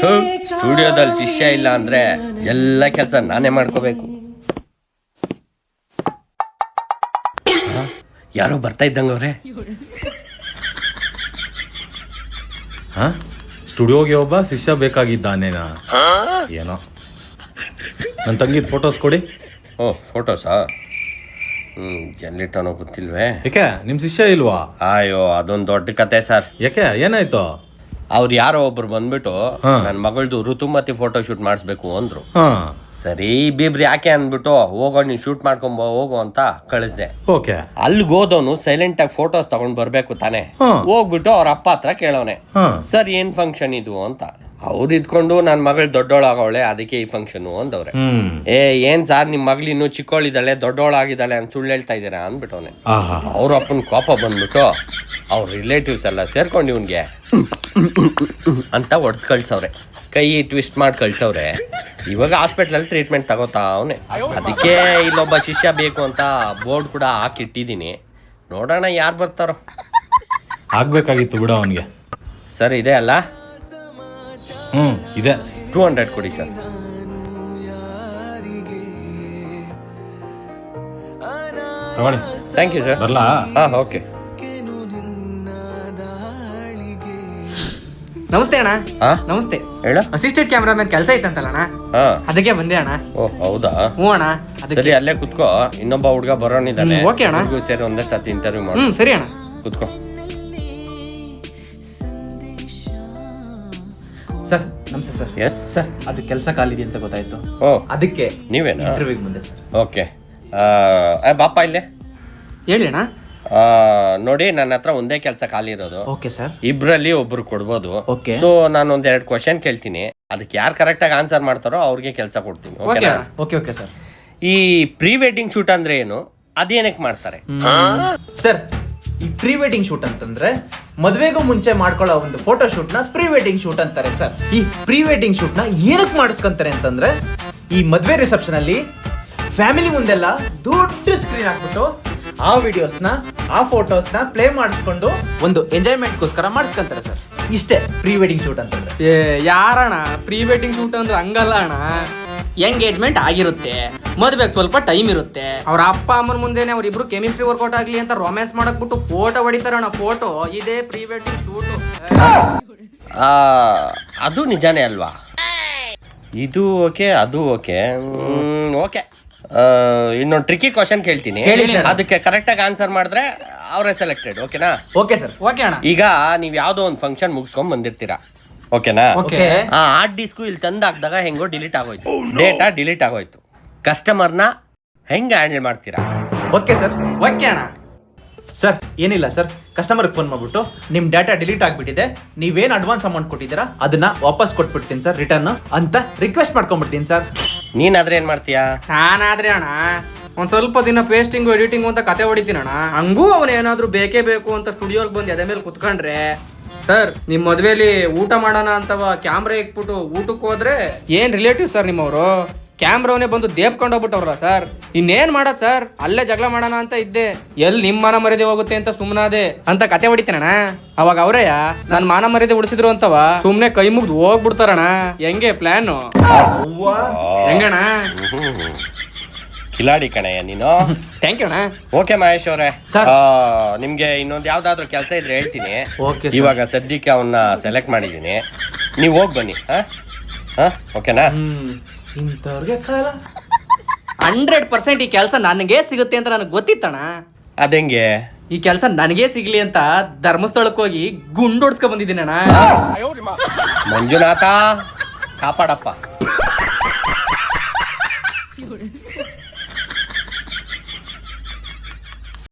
ಸ್ಟುಡಿಯೋದಲ್ಲಿ ಶಿಷ್ಯ ಇಲ್ಲ ಅಂದ್ರೆ ಎಲ್ಲ ಕೆಲಸ ನಾನೇ ಮಾಡ್ಕೋಬೇಕು. ಯಾರೋ ಬರ್ತಾ ಇದ್ದಂಗವ್ರೆ. ಸ್ಟುಡಿಯೋಗೆ ಒಬ್ಬ ಶಿಷ್ಯ ಬೇಕಾಗಿದ್ದಾನೇನಾ? ಏನೋ. ನನ್ನ ತಂಗಿದ ಫೋಟೋಸ್ ಕೊಡಿ. ಓ ಫೋಟೋಸಾ? ಎಲ್ಲಿಟ್ಟನೋ ಗೊತ್ತಿಲ್ವೇ. ಯಾಕೆ ನಿಮ್ಮ ಶಿಷ್ಯ ಇಲ್ವಾ? ಅಯ್ಯೋ ಅದೊಂದು ದೊಡ್ಡ ಕತೆ ಸರ್. ಯಾಕೆ ಏನಾಯ್ತು? ಅವ್ರು ಯಾರೋ ಒಬ್ರು ಬಂದ್ಬಿಟ್ಟು ನನ್ನ ಮಗಳದು ಋತುಮತಿ ಫೋಟೋ ಶೂಟ್ ಮಾಡಿಸ್ಬೇಕು ಅಂದ್ರು. ಸರಿ ಬೀಬ್ರಿ ಯಾಕೆ ಅಂದ್ಬಿಟ್ಟು ಹೋಗೋ ನೀನ್ ಶೂಟ್ ಮಾಡ್ಕೊಂಬ ಹೋಗು ಅಂತ ಕಳಿಸ್ದೆ. ಓಕೆ. ಅಲ್ಲಿಗೆ ಹೋದವನು ಸೈಲೆಂಟ್ ಆಗಿ ಫೋಟೋಸ್ ತಗೊಂಡ್ ಬರ್ಬೇಕು ತಾನೆ. ಹೋಗ್ಬಿಟ್ಟು ಅವ್ರ ಅಪ್ಪ ಹತ್ರ ಕೇಳವನೆ, ಸರ್ ಏನ್ ಫಂಕ್ಷನ್ ಇದು ಅಂತ. ಅವ್ರು ಇದ್ಕೊಂಡು ನನ್ನ ಮಗಳು ದೊಡ್ಡೋಳಾಗವಳೆ ಅದಕ್ಕೆ ಈ ಫಂಕ್ಷನ್ ಅಂದವ್ರೆ. ಏನ್ ಸಾರ್ ನಿಮ್ ಮಗಳು ಇನ್ನೂ ಚಿಕ್ಕವಳಿದ್ದಾಳೆ ದೊಡ್ಡೋಳಾಗಿದ್ದಾಳೆ ಅಂತ ಸುಳ್ಳು ಹೇಳ್ತಾ ಇದ್ದೀರಾ ಅಂದ್ಬಿಟ್ಟವನೆ. ಅವ್ರ ಅಪ್ಪನ ಕೋಪ ಬಂದ್ಬಿಟ್ಟು ಅವ್ರ ರಿಲೇಟಿವ್ಸ್ ಎಲ್ಲ ಸೇರ್ಕೊಂಡು ಇವ್ನಿಗೆ ಅಂತ ಹೊಡೆದ್ ಕಳ್ಸವ್ರೆ, ಕೈ ಟ್ವಿಸ್ಟ್ ಮಾಡಿ ಕಳ್ಸವ್ರೆ. ಇವಾಗ ಹಾಸ್ಪಿಟ್ಲಲ್ಲಿ ಟ್ರೀಟ್ಮೆಂಟ್ ತಗೋತಾ ಅವನೇ. ಅದಕ್ಕೆ ಇಲ್ಲೊಬ್ಬ ಶಿಷ್ಯ ಬೇಕು ಅಂತ ಬೋರ್ಡ್ ಕೂಡ ಹಾಕಿಟ್ಟಿದ್ದೀನಿ. ನೋಡೋಣ ಯಾರು ಬರ್ತಾರೋ. ಆಗ್ಬೇಕಾಗಿತ್ತು ಬಿಡ ಅವನಿಗೆ. ಸರ್ ಇದೆ ಅಲ್ಲ? ಇದೆ. 200 ಕೊಡಿ ಸರ್. ತಗೊಳ್ಳಿ. Thank you sir. ಬರ್ಲಾ? ಓಕೆ. ನಮಸ್ತೆ ಅಣ್ಣ. ನಮಸ್ತೆ. ಹೇಳ. ಅಸಿಸ್ಟೆಂಟ್ ಕ್ಯಾಮ್ರಾಮನ್ ಕೆಲಸ ಐತಂತಲ್ಲ ಅಣ್ಣ, ಅದಕ್ಕೆ ಬಂದೆ ಅಣ್ಣ. ಓ ಹೌದಾ? ಹ್ಞೂ ಅಣ್ಣ. ಸರಿ ಅಲ್ಲೇ ಕುತ್ಕೋ, ಇನ್ನೊಬ್ಬ ಹುಡುಗ ಬರೋನಿದ್ದಾನೆ. ಓಕೆ ಅಣ್ಣ. ಸೇರಿ ಒಂದೇ ಸತಿ ಇಂಟರ್ವ್ಯೂ ಮಾಡಿ. ಸರಿ ಅಣ್ಣ. ಕುತ್ಕೋ. ಸರ್ ನಮಸ್ತೆ ಸರ್. ಎಸ್ ಸರ್ ಅದು ಕೆಲಸ ಖಾಲಿದೆ ಅಂತ ಗೊತ್ತಾಯ್ತು. ಓ ಅದಕ್ಕೆ ನೀವೇನಾ? ಇಂಟರ್ವ್ಯೂಗೆ ಬಂದೆ ಸರ್. ಓಕೆ. ಬಾಪ ಇಲ್ಲೇ ಹೇಳಿ ಅಣ್ಣ. ನೋಡಿ ನನ್ನ ಹತ್ರ ಒಂದೇ ಕೆಲಸ ಖಾಲಿ ಇರೋದು. Okay sir. ಇಬ್ರಲ್ಲಿ ಒಬ್ರು ಕೊಡ್ಬೋದು. ಓಕೆ. ಸೊ ನಾನು ಒಂದೆರಡು ಕ್ವಶನ್ ಕೇಳ್ತೀನಿ, ಅದಕ್ಕೆ ಯಾರು ಕರೆಕ್ಟ್ ಆಗಿ ಆನ್ಸರ್ ಮಾಡ್ತಾರೋ ಅವ್ರಿಗೆ ಕೆಲಸ ಕೊಡ್ತೀನಿ. Okay okay okay sir. ಈ ಪ್ರೀ ವೆಡ್ಡಿಂಗ್ ಶೂಟ್ ಅಂದ್ರೆ ಏನು, ಅದೇನಕ್ಕೆ ಮಾಡ್ತಾರೆ ಸರ್? ಈ ಪ್ರೀ ವೆಡ್ಡಿಂಗ್ ಶೂಟ್ ಅಂತಂದ್ರೆ ಮದುವೆಗೂ ಮುಂಚೆ ಮಾಡ್ಕೊಳ್ಳೋ ಒಂದು ಫೋಟೋ ಶೂಟ್ ನ ಪ್ರೀ ವೆಡ್ಡಿಂಗ್ ಶೂಟ್ ಅಂತಾರೆ ಸರ್. ಈ ಪ್ರೀ ವೆಡ್ಡಿಂಗ್ ಶೂಟ್ ನ ಏನಕ್ಕೆ ಮಾಡಿಸ್ಕೊಂತಾರೆ ಅಂತಂದ್ರೆ, ಈ ಮದುವೆ ರಿಸೆಪ್ಷನ್ ಅಲ್ಲಿ ಫ್ಯಾಮಿಲಿ ಮುಂದೆಲ್ಲ ದೊಡ್ಡ ಸ್ಕ್ರೀನ್ ಹಾಕ್ಬಿಟ್ಟು ಆ ವಿಡಿಯೋಸ್ನ ಆ ಫೋಟೋಸ್ನ ಪ್ಲೇ ಮಾಡಿಸ್ಕೊಂಡು ಒಂದು ಎಂಜಾಯ್ಮೆಂಟ್ಗೋಸ್ಕರ ಮಾಡಿಸ್ಕೊಂತಾರೆ ಸರ್. ಇಷ್ಟೇ ಪ್ರೀ ವೆಡ್ಡಿಂಗ್ ಶೂಟ್ ಅಂತಂದ್ರೆ. ಯಾರಣ್ಣ ಪ್ರೀ ವೆಡ್ಡಿಂಗ್ ಶೂಟ್ ಅಂದ್ರೆ ಹಂಗಲ್ಲ ಅಣ್ಣ. ಎಂಗೇಜ್ಮೆಂಟ್ ಆಗಿರುತ್ತೆ, ಮದ್ವೆಗೆ ಸ್ವಲ್ಪ ಟೈಮ್ ಇರುತ್ತೆ, ಅವ್ರ ಅಪ್ಪ ಅಮ್ಮನ ಮುಂದೆನೆ ಅವ್ರಿಬ್ರು ಕೆಮಿಸ್ಟ್ರಿ ವರ್ಕೌಟ್ ಆಗ್ಲಿ ಅಂತ ರೊಮ್ಯಾನ್ಸ್ ಮಾಡಕ್ ಬಿಟ್ಟು ಫೋಟೋ ಹೊಡಿತಾರಣ್ಣ. ಫೋಟೋ ಇದೇ ಪ್ರೀ ವೆಡ್ಡಿಂಗ್ ಶೂಟ್. ಅದು ನಿಜಾನೇ ಅಲ್ವಾ? ಇದು ಓಕೆ, ಅದು ಓಕೆ. ಓಕೆ, ಇನ್ನೊಂದು ಟ್ರಿಕಿ ಕ್ವಶನ್ ಕೇಳ್ತೀನಿ, ಅದಕ್ಕೆ ಕರೆಕ್ಟ್ ಆಗಿ ಆನ್ಸರ್ ಮಾಡಿದ್ರೆ ಅವರೇ ಸೆಲೆಕ್ಟೆಡ್. ಓಕೆನಾ? Okay sir. ಓಕೆ ಅಣ್ಣ. ಈಗ ನೀವ್ ಯಾವ್ದೋ ಒಂದು ಫಂಕ್ಷನ್ ಮುಗಿಸ್ಕೊಂಡ್ ಬಂದಿರ್ತೀರಾ, ಓಕೆನಾ? ಆ ಹಾರ್ಡ್ ಡಿಸ್ಕು ಇಲ್ಲಿ ತಂದಾಕ್ದಾಗ ಹೆಂಗೋ ಡಿಲೀಟ್ ಆಗೋಯ್ತು, ಡೇಟಾ ಡಿಲೀಟ್ ಆಗೋಯ್ತು. ಕಸ್ಟಮರ್ನ ಹೆಂಗ್ ಹ್ಯಾಂಡಲ್ ಮಾಡ್ತೀರಾ? Okay sir. ಓಕೆ ಅಣ್ಣ. ಸರ್ ಏನಿಲ್ಲ ಸರ್, ಕಸ್ಟಮರ್ಗೆ ಫೋನ್ ಮಾಡ್ಬಿಟ್ಟು ನಿಮ್ ಡಾಟಾ ಡಿಲೀಟ್ ಆಗ್ಬಿಟ್ಟಿದೆ, ನೀವೇನ್ ಅಡ್ವಾನ್ಸ್ ಅಮೌಂಟ್ ಕೊಟ್ಟಿದ್ದೀರಾ ಅದನ್ನ ವಾಪಸ್ ಕೊಟ್ಬಿಡ್ತೀನಿ ಸರ್ ರಿಟರ್ನ್ ಅಂತ ರಿಕ್ವೆಸ್ಟ್ ಮಾಡ್ಕೊಂಡ್ಬಿಡ್ತೀನಿ ಸರ್. ನೀನಾದ್ರೆ ಏನ್ ಮಾಡ್ತೀಯಾ? ನಾನಾದ್ರೆ ಅಣ್ಣ ಒಂದ್ ಸ್ವಲ್ಪ ದಿನ ಪೇಸ್ಟಿಂಗು ಎಡಿಟಿಂಗು ಅಂತ ಕತೆ ಹೊಡಿತೀನಿ ಅಣ್ಣ. ಹಂಗೂ ಅವನೇನಾದ್ರೂ ಬೇಕೇ ಬೇಕು ಅಂತ ಸ್ಟುಡಿಯೋಗೆ ಬಂದು ಎದೆ ಮೇಲೆ ಕುತ್ಕೊಂಡ್ರೆ, ಸರ್ ನಿಮ್ ಮದ್ವೆಲಿ ಊಟ ಮಾಡೋಣ ಅಂತವ ಕ್ಯಾಮ್ರಾ ಇಕ್ಬಿಟ್ಟು ಊಟಕ್ಕೆ ಹೋದ್ರೆ ಏನ್ ರಿಲೇಟಿವ್ ಸರ್ ನಿಮ್ಮವರು ಕ್ಯಾಮ್ರಾವನೇ ಬಂದು ದೇಬ್ಕೊಂಡು ಹೋಗ್ಬಿಟ್ಟವ್ರ ಸರ್. ಇನ್ನೇನ್ ಮಾಡತ್ ಸರ್, ಅಲ್ಲೇ ಜಗಳ ಮಾಡೋಣ ಅಂತ ಇದ್ದೆ, ಎಲ್ಲಿ ನಿಮ್ ಮಾನ ಮರ್ಯಾದೆ ಹೋಗುತ್ತೆ ಅಂತ ಸುಮ್ನಾದೆ ಅಂತ ಕತೆ ಹೊಡಿತೀನಣ್ಣ. ಅವಾಗ ಅವ್ರಯ್ಯ ನನ್ ಮಾನ ಮರ್ಯಾದೆ ಉಳಿಸಿದ್ರು ಅಂತವ ಸುಮ್ನೆ ಕೈ ಮುಗ್ದು ಹೋಗ್ಬಿಡ್ತಾರಣ್ಣ. ಹೆಂಗೆ ಪ್ಲಾನ್ ಹೆಂಗಣ್ಣ? ಕಿಲಾಡಿ ಕಣಯ್ಯ ನೀನು. ಥ್ಯಾಂಕ್ ಯು ಅಣ್ಣ. ಓಕೆ ಮಹೇಶ್ ಅವರೇ, ನಿಮ್ಗೆ ಇನ್ನೊಂದು ಯಾವ್ದಾದ್ರು ಕೆಲಸ ಇದ್ರೆ ಹೇಳ್ತೀನಿ. ಇವಾಗ ಸದ್ಯಕ್ಕೆ ಅವನ್ನ ಸೆಲೆಕ್ಟ್ ಮಾಡಿದೀನಿ, ನೀವು ಹೋಗಿ ಬನ್ನಿ. ಓಕೆನಾ? ಇಂಥವ್ರಿಗೆ ಕಾಲ 100% ಈ ಕೆಲಸ ನನಗೆ ಸಿಗುತ್ತೆ ಅಂತ ನನಗೆ ಗೊತ್ತಿತ್ತಣ್ಣ. ಅದೆಂಗೆ? ಈ ಕೆಲಸ ನನಗೆ ಸಿಗ್ಲಿ ಅಂತ ಧರ್ಮಸ್ಥಳಕ್ಕೆ ಹೋಗಿ ಗುಂಡೋಡ್ಸ್ಕೊ ಬಂದಿದ್ದೀನಿ ಅಣ್ಣ. ಮಂಜುನಾಥ ಕಾಪಾಡಪ್ಪ.